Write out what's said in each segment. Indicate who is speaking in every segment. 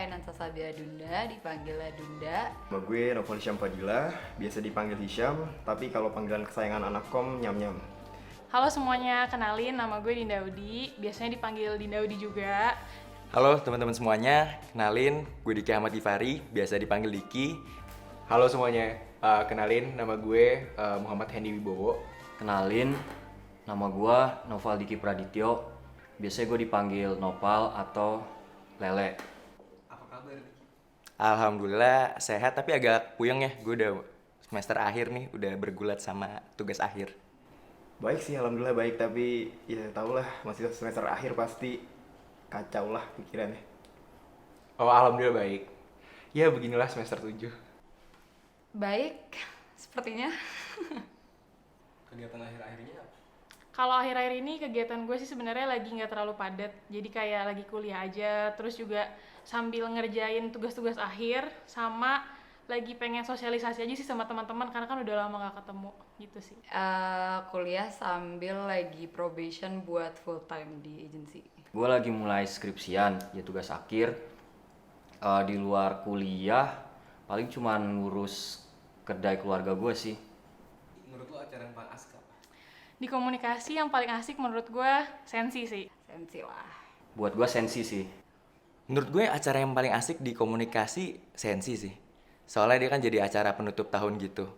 Speaker 1: Ainansa Sabia Dunda, dipanggilnya Dunda.
Speaker 2: Nama gue Novel Hisham Fadila, biasa dipanggil Hisham, tapi kalau panggilan kesayangan anak kom nyam-nyam.
Speaker 3: Halo semuanya, kenalin nama gue Dinda Udi, biasanya dipanggil Dinda Udi juga.
Speaker 4: Halo teman-teman semuanya, kenalin gue Diki Ahmad Gifari, biasa dipanggil Diki.
Speaker 5: Halo semuanya, kenalin nama gue Muhammad Hendy Wibowo.
Speaker 6: Kenalin, nama gua Noval Diki Pradityo. Biasanya gue dipanggil Nopal atau Lele.
Speaker 5: Apa kabar?
Speaker 4: Alhamdulillah sehat tapi agak puyeng ya, gue udah semester akhir nih, udah bergulat sama tugas akhir.
Speaker 2: Baik sih, alhamdulillah baik, tapi ya tau lah, masih semester akhir pasti kacau lah pikirannya.
Speaker 5: Oh, alhamdulillah baik. Ya beginilah semester 7.
Speaker 1: Baik, sepertinya.
Speaker 5: Kegiatan akhir-akhirnya apa?
Speaker 3: Kalau akhir-akhir ini kegiatan gue sih sebenarnya lagi nggak terlalu padat, jadi kayak lagi kuliah aja, terus juga sambil ngerjain tugas-tugas akhir, sama lagi pengen sosialisasi aja sih sama teman-teman karena kan udah lama nggak ketemu gitu sih.
Speaker 1: Kuliah sambil lagi probation buat full time di agency.
Speaker 6: Gue lagi mulai skripsian, ya tugas akhir. Di luar kuliah, paling cuman ngurus kedai keluarga gue sih.
Speaker 5: Menurut lo acara yang paling asik apa?
Speaker 3: Di komunikasi yang paling asik menurut gue sensi sih.
Speaker 1: Sensi lah.
Speaker 6: Buat gue sensi sih.
Speaker 4: Menurut gue acara yang paling asik di komunikasi sensi sih. Soalnya dia kan jadi acara penutup tahun gitu.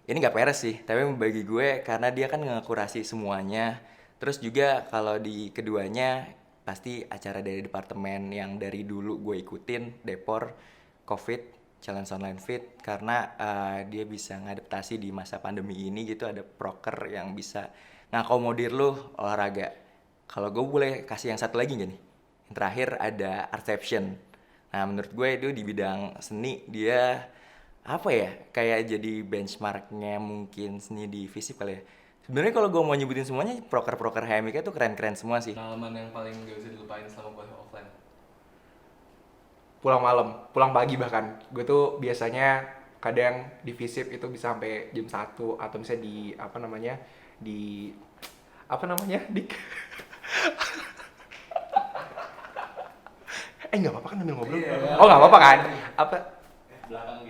Speaker 4: Ini nggak peres sih, tapi bagi gue karena dia kan ngekurasi semuanya. Terus juga kalau di keduanya pasti acara dari departemen yang dari dulu gue ikutin, Depor, Covid, Challenge Online Fit, karena dia bisa ngadaptasi di masa pandemi ini gitu, ada proker yang bisa ngakomodir lu olahraga. Kalau gue boleh kasih yang satu lagi nggak nih? Yang terakhir ada Artception. Nah menurut gue itu di bidang seni dia apa ya, kayak jadi benchmarknya mungkin seni di FISIP kali ya. Sebenarnya kalau gue mau nyebutin semuanya, proker-proker HMIK itu keren-keren semua sih.
Speaker 5: Pengalaman yang paling gak bisa dilupain selama kuliah offline? Pulang malam, pulang pagi bahkan. Gue tuh biasanya kadang di FISIP itu bisa sampai jam 1 atau misalnya di di nggak apa-apa kan sambil ngobrol. Oh nggak apa-apa kan? Apa?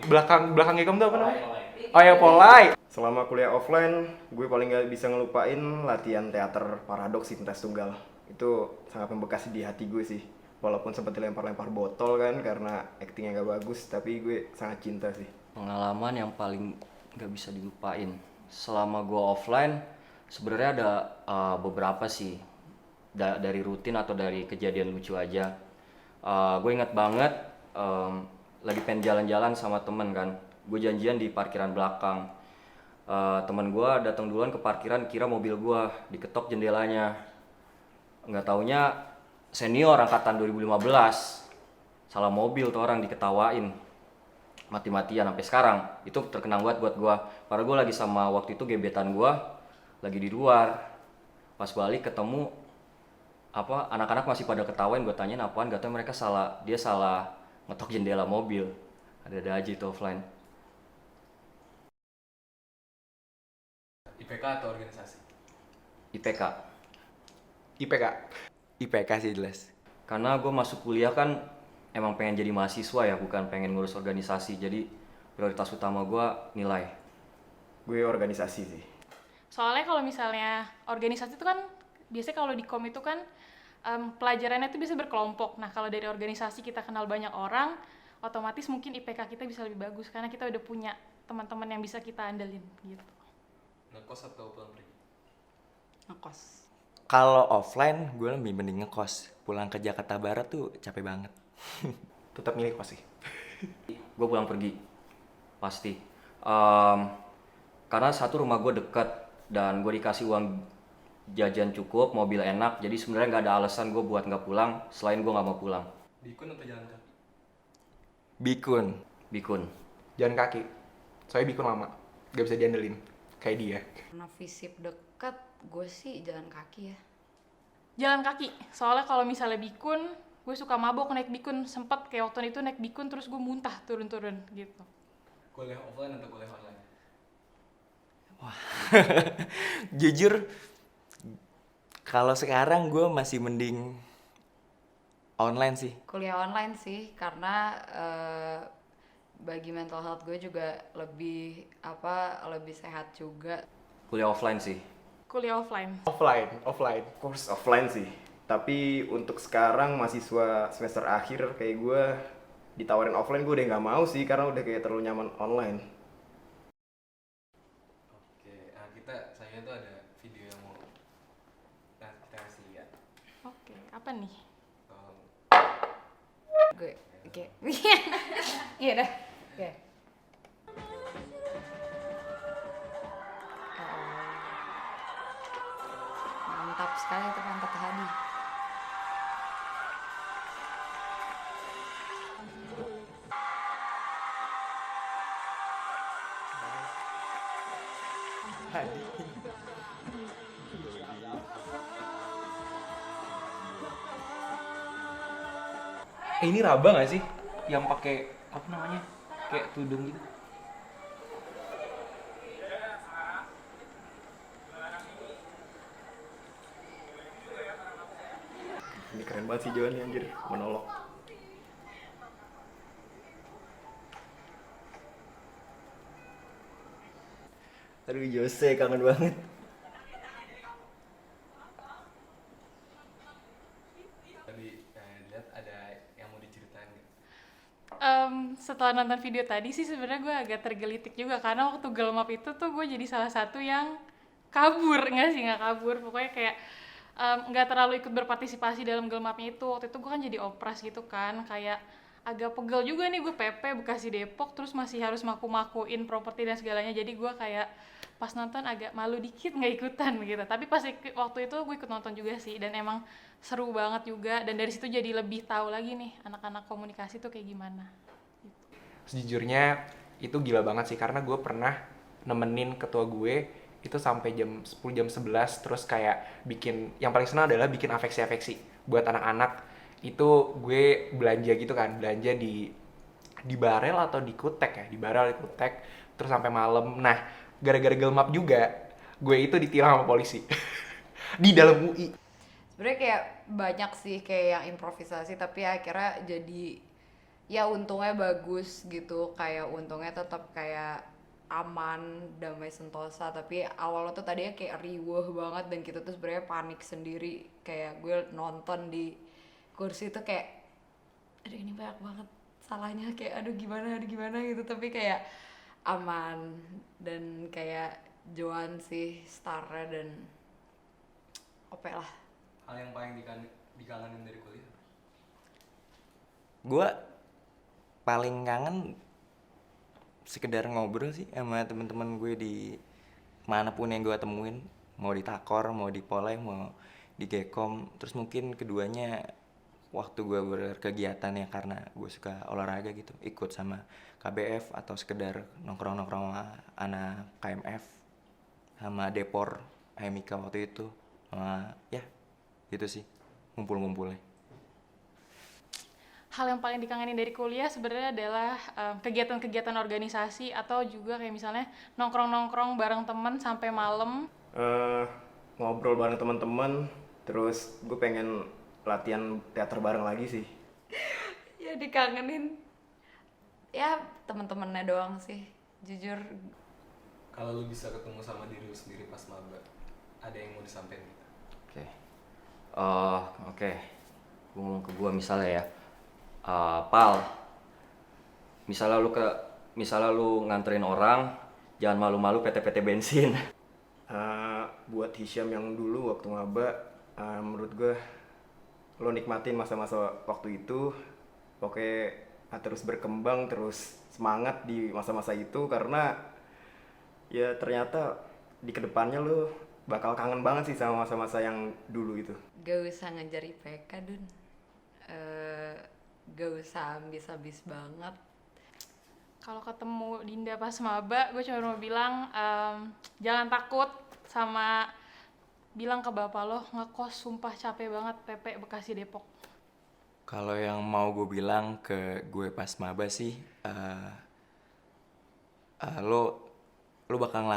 Speaker 5: Belakang Gekom tuh apa namanya? Oh ya, Polai.
Speaker 2: Selama kuliah offline, gue paling gak bisa ngelupain latihan teater paradoks Cintas Tunggal. Itu sangat membekas di hati gue sih. Walaupun sempat dilempar-lempar botol kan karena actingnya gak bagus, tapi gue sangat cinta sih.
Speaker 6: Pengalaman yang paling gak bisa dilupain selama gue offline sebenarnya ada beberapa sih, dari rutin atau dari kejadian lucu aja. Gue ingat banget lagi pengen jalan-jalan sama temen kan, gue janjian di parkiran belakang. Temen gue datang duluan ke parkiran, kira mobil gue diketok jendelanya. Nggak taunya senior angkatan 2015, salah mobil tuh orang, diketawain mati-matian sampai sekarang. Itu terkenang banget buat gue. Padahal gue lagi sama waktu itu gebetan gue lagi di luar. Pas balik ketemu anak-anak masih pada ketawain, gue tanyain apaan, gak tau mereka dia salah ngetok jendela mobil. Ada aja itu offline.
Speaker 5: IPK atau organisasi?
Speaker 6: IPK.
Speaker 5: IPK.
Speaker 4: IPK sih jelas.
Speaker 6: Karena gue masuk kuliah kan emang pengen jadi mahasiswa ya, bukan pengen ngurus organisasi. Jadi prioritas utama gue nilai.
Speaker 2: Gue organisasi sih.
Speaker 3: Soalnya kalau misalnya organisasi itu kan biasanya kalau di kom itu kan pelajarannya itu bisa berkelompok. Nah kalau dari organisasi kita kenal banyak orang, otomatis mungkin IPK kita bisa lebih bagus karena kita udah punya teman-teman yang bisa kita andelin gitu.
Speaker 5: Ngekos atau pulang pergi?
Speaker 1: Ngekos.
Speaker 4: Kalau offline gue lebih mending ngekos. Pulang ke Jakarta Barat tuh capek banget.
Speaker 5: Tetap milih kos sih.
Speaker 6: Gue pulang pergi pasti. Karena satu, rumah gue dekat dan gue dikasih uang jajan cukup, mobil enak, jadi sebenarnya nggak ada alasan gue buat nggak pulang selain gue nggak mau pulang.
Speaker 5: Bikun atau jalan kaki?
Speaker 6: Bikun.
Speaker 5: Jalan kaki. Soalnya bikun lama, gak bisa diandelin kayak dia.
Speaker 1: Karena FISIP dekat, gue sih jalan kaki ya.
Speaker 3: Jalan kaki, soalnya kalau misalnya bikun, gue suka mabok naik bikun. Sempet kayak waktu itu naik bikun terus gue muntah turun-turun gitu.
Speaker 5: Kuliah offline atau kuliah online?
Speaker 4: Jujur, kalau sekarang gue masih mending online sih.
Speaker 1: Kuliah online sih, karena bagi mental health gue juga lebih sehat juga.
Speaker 6: Kuliah offline sih.
Speaker 3: Kuliah offline.
Speaker 5: Offline.
Speaker 2: Course offline sih. Tapi untuk sekarang mahasiswa semester akhir kayak gue ditawarin offline gue udah nggak mau sih karena udah kayak terlalu nyaman online.
Speaker 7: Oke, saya tuh ada video yang mau kita kasih lihat.
Speaker 3: Oke, apa nih?
Speaker 7: Tolong.
Speaker 1: Gue, oke. Iya dah. Oke. Mantap sekali itu pantat Hadi.
Speaker 5: Ini Raba nggak sih yang pakai apa namanya kayak tudung gitu?
Speaker 2: Ini keren banget sih Johan anjir, menolong. Aduh Jose kangen banget.
Speaker 7: Tadi lihat ada yang mau diceritain nggak?
Speaker 3: Setelah nonton video tadi sih sebenarnya gue agak tergelitik juga karena waktu Girl Map itu tuh gue jadi salah satu yang kabur, nggak kabur, pokoknya kayak nggak terlalu ikut berpartisipasi dalam Girl Map-nya itu. Waktu itu gue kan jadi opras gitu kan, kayak agak pegel juga nih, gue PP Bekasi Depok terus masih harus maku-makuin properti dan segalanya, jadi gue kayak pas nonton agak malu dikit nggak ikutan gitu. Tapi pas waktu itu gue ikut nonton juga sih, dan emang seru banget juga, dan dari situ jadi lebih tahu lagi nih anak-anak komunikasi tuh kayak gimana.
Speaker 5: Sejujurnya itu gila banget sih karena gue pernah nemenin ketua gue itu sampai jam 10 jam 11 terus kayak bikin yang paling senang adalah bikin afeksi buat anak-anak. Itu gue belanja gitu kan, belanja di Barel atau di Kutek ya, di Barel di Kutek terus sampai malam. Nah, gara-gara gelmap juga gue itu ditilang sama polisi di dalam UI.
Speaker 1: Sebenarnya kayak banyak sih kayak yang improvisasi, tapi akhirnya jadi ya untungnya bagus gitu, kayak untungnya tetap kayak aman, damai sentosa. Tapi awalnya tuh tadinya kayak riweh banget dan kita tuh sebenarnya panik sendiri. Kayak gue nonton di kursi tuh kayak aduh ini banyak banget salahnya, kayak aduh gimana gitu, tapi kayak aman. Dan kayak Joan sih starnya, dan oke lah.
Speaker 7: Hal yang paling dikangenin dari kuliah?
Speaker 4: Gue paling kangen sekedar ngobrol sih sama teman-teman gue di manapun yang gue temuin, mau di Takor, mau di Polai, mau di Gekom. Terus mungkin keduanya waktu gue berkegiatan ya karena gue suka olahraga gitu, ikut sama KBF atau sekedar nongkrong-nongkrong sama anak KMF sama Depor Hemika waktu itu, sama ya gitu sih ngumpul-ngumpulnya.
Speaker 3: Hal yang paling dikangenin dari kuliah sebenarnya adalah kegiatan-kegiatan organisasi atau juga kayak misalnya nongkrong-nongkrong bareng teman sampai malam.
Speaker 2: Ngobrol bareng teman-teman, terus gue pengen latihan teater bareng lagi sih.
Speaker 1: Ya dikangenin ya teman-temannya doang sih, jujur.
Speaker 7: Kalau lu bisa ketemu sama diri lu sendiri pas maba, ada yang mau disampaikan gitu?
Speaker 6: Oke. Gue ngomong ke gue misalnya ya. Pal, misalnya lu nganterin orang, jangan malu-malu PT-PT bensin.
Speaker 2: Buat Hisham yang dulu waktu maba, menurut gue lo nikmatin masa-masa waktu itu. Pokoknya terus berkembang, terus semangat di masa-masa itu, karena ya ternyata di kedepannya lo bakal kangen banget sih sama masa-masa yang dulu itu.
Speaker 1: Gak usah ngejar IPK Dun, gak usah ambis-ambis banget.
Speaker 3: Kalau ketemu Dinda pas maba, gue cuma mau bilang jangan takut, sama bilang ke bapak lo ngekos, sumpah capek banget PP Bekasi Depok.
Speaker 4: Kalau yang mau gue bilang ke gue pas maba sih, lo bakal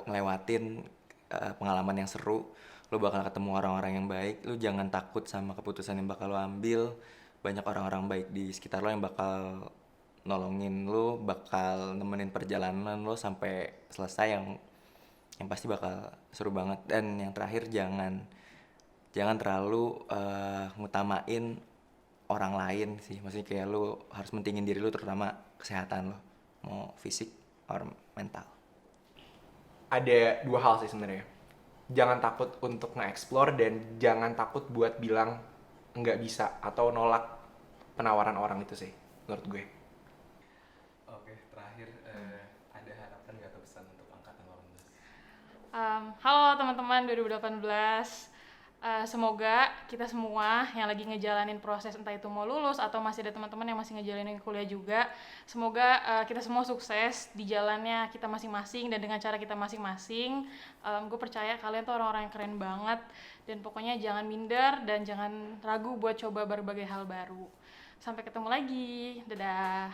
Speaker 4: ngelewatin pengalaman yang seru. lo bakal ketemu orang-orang yang baik. Lo jangan takut sama keputusan yang bakal lo ambil. Banyak orang-orang baik di sekitar lo yang bakal nolongin lo, bakal nemenin perjalanan lo sampai selesai, yang pasti bakal seru banget. Dan yang terakhir, jangan terlalu ngutamain orang lain sih. Maksudnya kayak lo harus mentingin diri lo, terutama kesehatan lo, mau fisik or mental.
Speaker 5: Ada dua hal sih sebenarnya. Jangan takut untuk nge-explore dan jangan takut buat bilang nggak bisa atau nolak penawaran orang itu sih menurut gue.
Speaker 7: Oke, terakhir ada harapan nggak atau pesan untuk angkatan 18?
Speaker 3: Halo teman-teman 2018. Semoga kita semua yang lagi ngejalanin proses, entah itu mau lulus atau masih ada teman-teman yang masih ngejalanin kuliah juga, semoga kita semua sukses di jalannya kita masing-masing dan dengan cara kita masing-masing. Gue percaya kalian tuh orang-orang yang keren banget, dan pokoknya jangan minder dan jangan ragu buat coba berbagai hal baru. Sampai ketemu lagi, dadah.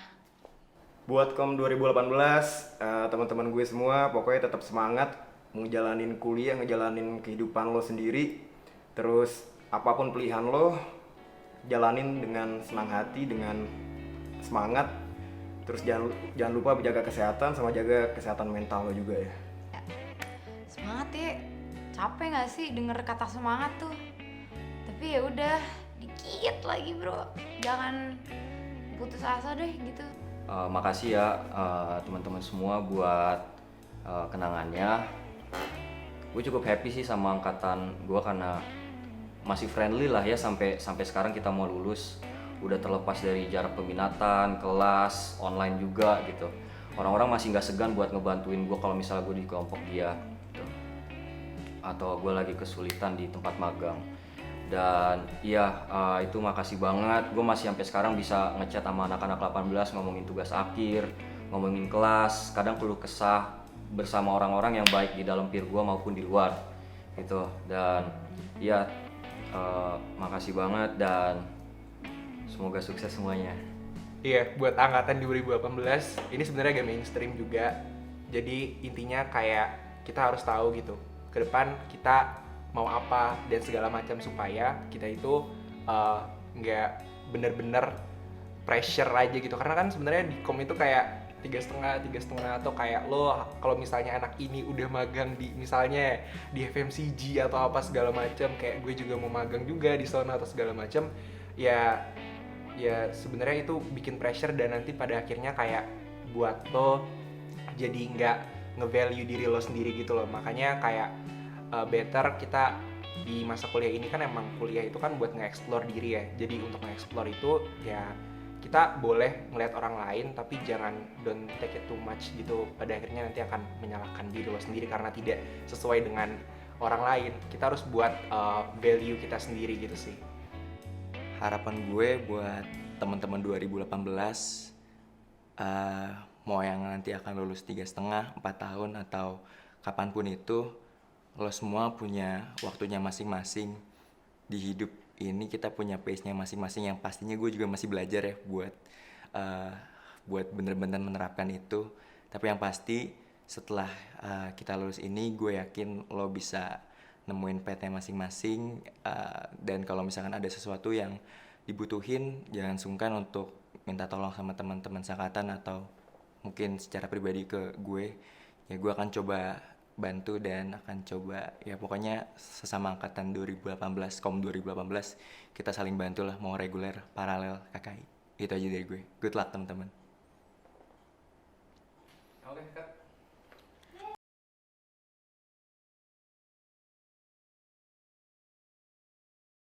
Speaker 2: Buat KOM 2018, teman-teman gue semua pokoknya tetap semangat ngejalanin kuliah, ngejalanin kehidupan lo sendiri. Terus apapun pilihan lo, jalanin dengan senang hati, dengan semangat. Terus jangan lupa jaga kesehatan sama jaga kesehatan mental lo juga ya.
Speaker 1: Semangat ya. Capek nggak sih denger kata semangat tuh? Tapi ya udah, dikit lagi bro. Jangan putus asa deh gitu.
Speaker 6: Makasih ya teman-teman semua buat kenangannya. Gue cukup happy sih sama angkatan gue karena masih friendly lah ya sampai sekarang kita mau lulus. Udah terlepas dari jarak peminatan, kelas, online juga gitu. Orang-orang masih nggak segan buat ngebantuin gue kalau misalnya gue di kelompok dia gitu. Atau gue lagi kesulitan di tempat magang. Dan iya, itu makasih banget. Gue masih sampai sekarang bisa ngechat sama anak-anak 18 ngomongin tugas akhir, ngomongin kelas, kadang keluh kesah bersama orang-orang yang baik di dalam peer gue maupun di luar gitu. Dan iya, makasih banget dan semoga sukses semuanya.
Speaker 5: Iya, buat angkatan 2018 ini sebenarnya agak mainstream juga. Jadi intinya kayak kita harus tahu gitu, ke depan kita mau apa dan segala macam supaya kita itu nggak bener-bener pressure aja gitu. Karena kan sebenarnya di kom itu kayak 3,5 atau kayak lo kalau misalnya anak ini udah magang di misalnya di FMCG atau apa segala macam, kayak gue juga mau magang juga di sana atau segala macam, ya sebenarnya itu bikin pressure dan nanti pada akhirnya kayak buat lo jadi nggak nge-value diri lo sendiri gitu loh. Makanya kayak better kita di masa kuliah ini kan emang kuliah itu kan buat nge-explore diri ya. Jadi untuk nge-explore itu ya kita boleh ngeliat orang lain tapi jangan don't take it too much gitu. Pada akhirnya nanti akan menyalahkan diri lo sendiri karena tidak sesuai dengan orang lain. Kita harus buat value kita sendiri gitu sih.
Speaker 4: Harapan gue buat teman-teman 2018, mau yang nanti akan lulus 3,5, 4 tahun atau kapanpun itu, lo semua punya waktunya masing-masing di hidup ini. Kita punya pace-nya masing-masing yang pastinya gue juga masih belajar ya buat bener-bener menerapkan itu. Tapi yang pasti setelah kita lulus ini, gue yakin lo bisa nemuin PT masing-masing, dan kalau misalkan ada sesuatu yang dibutuhin, jangan sungkan untuk minta tolong sama teman-teman seangkatan atau mungkin secara pribadi ke gue. Ya gue akan coba bantu dan akan coba, ya pokoknya sesama angkatan 2018, KOM 2018, kita saling bantu lah, mau reguler, paralel, KKI. Itu aja dari gue. Good luck teman-teman.
Speaker 7: Oke, Kak.